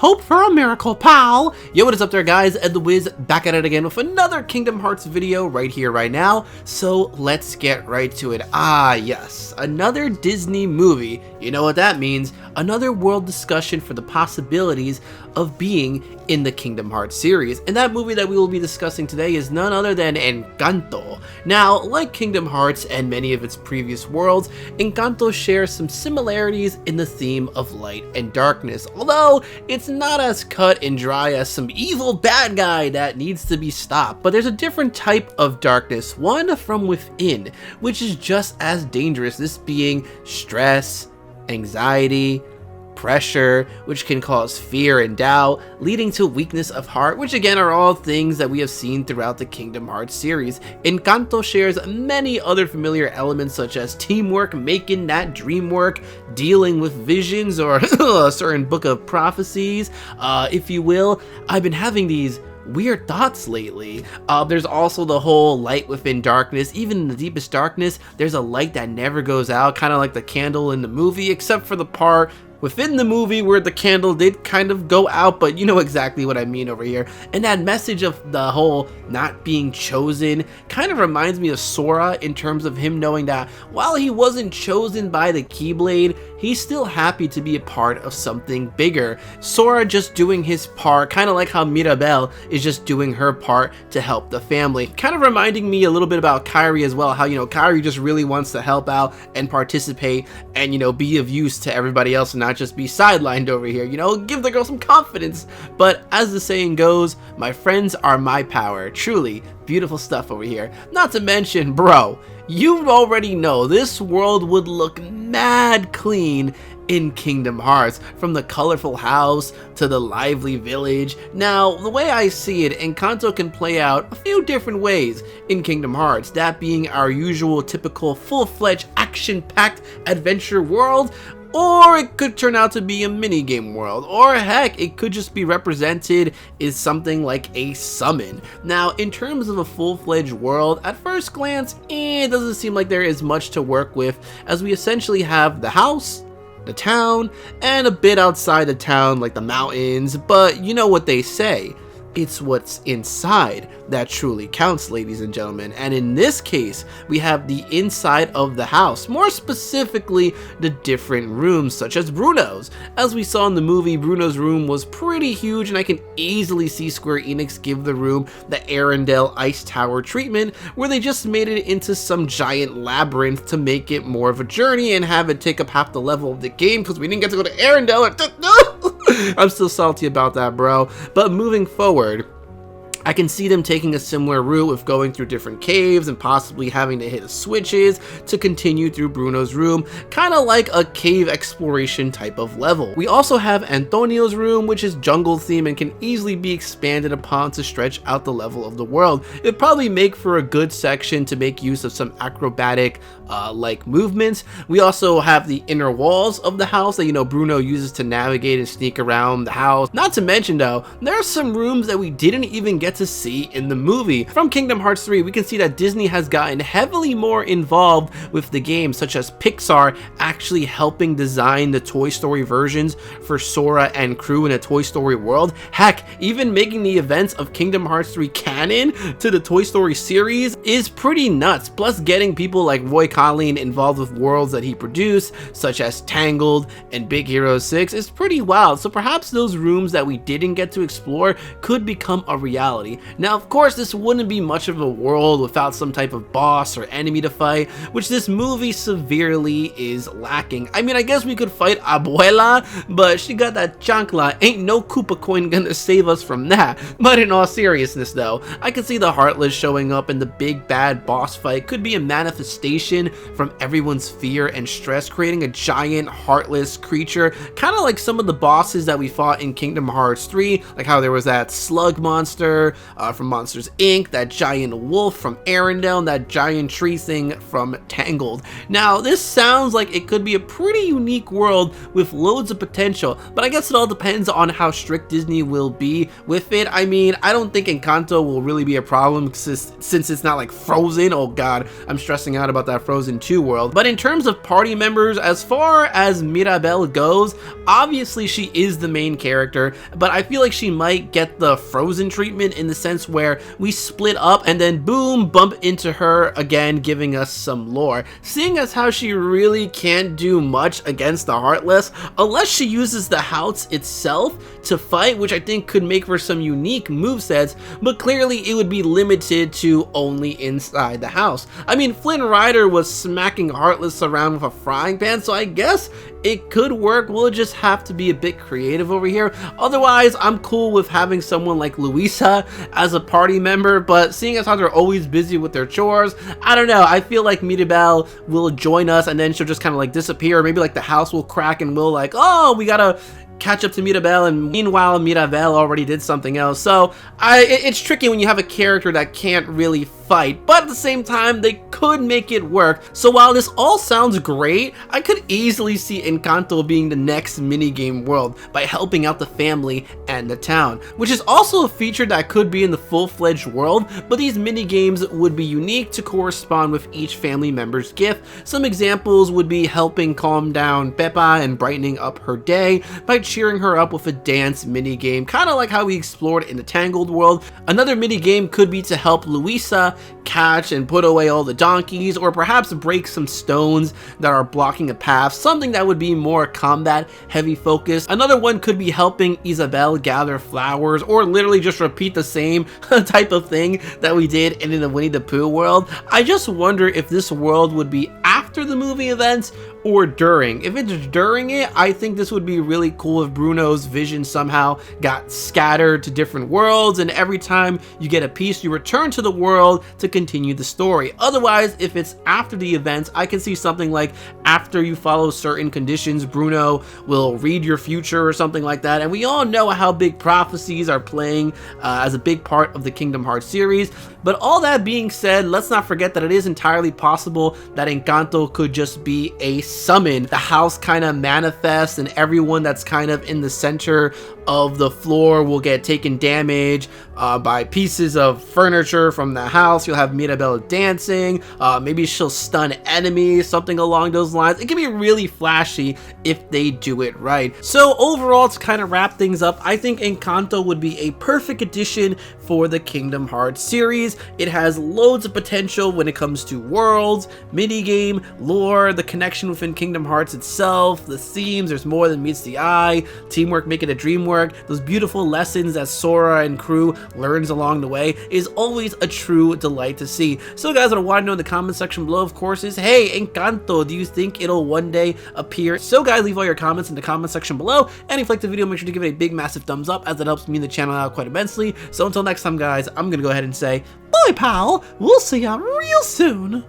hope for a miracle, pal! Yo, what is up there, guys? Ed the Wiz back at it again with another Kingdom Hearts video right here, right now. So let's get right to it. Ah, yes, another Disney movie. You know what that means? Another world discussion for the possibilities of being in the Kingdom Hearts series. And that movie that we will be discussing today is none other than Encanto. Now, like Kingdom Hearts and many of its previous worlds, Encanto shares some similarities in the theme of light and darkness, although it's not as cut and dry as some evil bad guy that needs to be stopped. But there's a different type of darkness, one from within, which is just as dangerous, this being stress, anxiety, pressure, which can cause fear and doubt, leading to weakness of heart, which again are all things that we have seen throughout the Kingdom Hearts series. Encanto shares many other familiar elements such as teamwork, making that dream work, dealing with visions or a certain book of prophecies, if you will. I've been having these weird thoughts lately. There's also the whole light within darkness. Even in the deepest darkness, there's a light that never goes out, kind of like the candle in the movie, except for the part within the movie where the candle did kind of go out, but you know exactly what I mean over here. And that message of the whole not being chosen kind of reminds me of Sora in terms of him knowing that while he wasn't chosen by the Keyblade, he's still happy to be a part of something bigger. Sora just doing his part, kind of like how Mirabelle is just doing her part to help the family. Kind of reminding me a little bit about Kairi as well, how, you know, Kairi just really wants to help out and participate and, you know, be of use to everybody else and not just be sidelined over here, you know, give the girl some confidence. But as the saying goes, my friends are my power. Truly beautiful stuff over here. Not to mention, bro, you already know this world would look mad clean in Kingdom Hearts, from the colorful house to the lively village. Now, the way I see it, Encanto can play out a few different ways in Kingdom Hearts, that being our usual typical full-fledged action-packed adventure world, or it could turn out to be a minigame world, or heck, it could just be represented as something like a summon. Now, in terms of a full-fledged world, at first glance, it doesn't seem like there is much to work with, as we essentially have the house, the town, and a bit outside the town like the mountains. But you know what they say, it's what's inside that truly counts, ladies and gentlemen. And in this case, we have the inside of the house, more specifically the different rooms, such as Bruno's. As we saw in the movie, Bruno's room was pretty huge, and I can easily see Square Enix give the room the Arendelle Ice Tower treatment, where they just made it into some giant labyrinth to make it more of a journey and have it take up half the level of the game, because we didn't get to go to Arendelle. I'm still salty about that, bro. But moving forward, I can see them taking a similar route with going through different caves and possibly having to hit switches to continue through Bruno's room, kind of like a cave exploration type of level. We also have Antonio's room, which is jungle theme and can easily be expanded upon to stretch out the level of the world. It'd probably make for a good section to make use of some acrobatic like movements. We also have the inner walls of the house that, you know, Bruno uses to navigate and sneak around the house. Not to mention though, there are some rooms that we didn't even get to see in the movie. From Kingdom Hearts 3, we can see that Disney has gotten heavily more involved with the game, such as Pixar actually helping design the Toy Story versions for Sora and crew in a Toy Story world. Heck, even making the events of Kingdom Hearts 3 canon to the Toy Story series is pretty nuts. Plus, getting people like Roy Colleen involved with worlds that he produced, such as Tangled and Big Hero 6, is pretty wild. So perhaps those rooms that we didn't get to explore could become a reality. Now, of course, this wouldn't be much of a world without some type of boss or enemy to fight, which this movie severely is lacking. I mean, I guess we could fight Abuela, but she got that chancla. Ain't no Koopa coin gonna save us from that. But in all seriousness though, I can see the Heartless showing up in the big bad boss fight could be a manifestation from everyone's fear and stress, creating a giant heartless creature, kind of like some of the bosses that we fought in Kingdom Hearts 3, like how there was that slug monster, character from Monsters Inc., that giant wolf from Arendelle, and that giant tree thing from Tangled. Now, this sounds like it could be a pretty unique world with loads of potential, but I guess it all depends on how strict Disney will be with it. I mean, I don't think Encanto will really be a problem since it's not like Frozen. Oh god, I'm stressing out about that Frozen 2 world. But in terms of party members, as far as Mirabel goes, obviously she is the main character, but I feel like she might get the Frozen treatment in the sense where we split up and then boom, bump into her again, giving us some lore. Seeing as how she really can't do much against the Heartless unless she uses the house itself to fight, which I think could make for some unique movesets, but clearly it would be limited to only inside the house. I mean, Flynn Rider was smacking Heartless around with a frying pan, so I guess it could work. We'll just have to be a bit creative over here. Otherwise, I'm cool with having someone like Luisa as a party member, but seeing as how they're always busy with their chores, I don't know, I feel like Mirabel will join us and then she'll just kind of like disappear, or maybe like the house will crack and we'll like, oh, we gotta catch up to Mirabel, and meanwhile Mirabel already did something else. So it's tricky when you have a character that can't really fight, but at the same time they could make it work. So while this all sounds great, I could easily see Encanto being the next minigame world by helping out the family and the town, which is also a feature that could be in the full-fledged world, but these minigames would be unique to correspond with each family member's gift. Some examples would be helping calm down Peppa and brightening up her day by cheering her up with a dance minigame, kind of like how we explored in the Tangled world. Another minigame could be to help Luisa catch and put away all the donkeys, or perhaps break some stones that are blocking a path, something that would be more combat heavy focused. Another one could be helping Isabelle gather flowers, or literally just repeat the same type of thing that we did in the Winnie the Pooh world. I just wonder if this world would be after the movie events or during. If it's during it, I think this would be really cool if Bruno's vision somehow got scattered to different worlds, and every time you get a piece, you return to the world to continue the story. Otherwise, if it's after the events, I can see something like after you follow certain conditions, Bruno will read your future or something like that. And we all know how big prophecies are playing as a big part of the Kingdom Hearts series. But all that being said, let's not forget that it is entirely possible that Encanto could just be a summon. The house kind of manifests and everyone that's kind of in the center of the floor will get taken damage by pieces of furniture from the house. You'll have Mirabel dancing, maybe she'll stun enemies, something along those lines. It can be really flashy if they do it right. So overall, to kind of wrap things up, I think Encanto would be a perfect addition for the Kingdom Hearts series. It has loads of potential when it comes to worlds, minigame, lore, the connection within Kingdom Hearts itself, the themes, there's more than meets the eye, teamwork making a dream work, those beautiful lessons that Sora and crew learns along the way is always a true delight to see. So guys, what I want to know in the comment section below, of course, is, hey, Encanto, do you think it'll one day appear? So guys, leave all your comments in the comment section below, and if you liked the video, make sure to give it a big massive thumbs up, as it helps me and the channel out quite immensely. So until next time guys, I'm gonna go ahead and say, bye pal, we'll see ya real soon.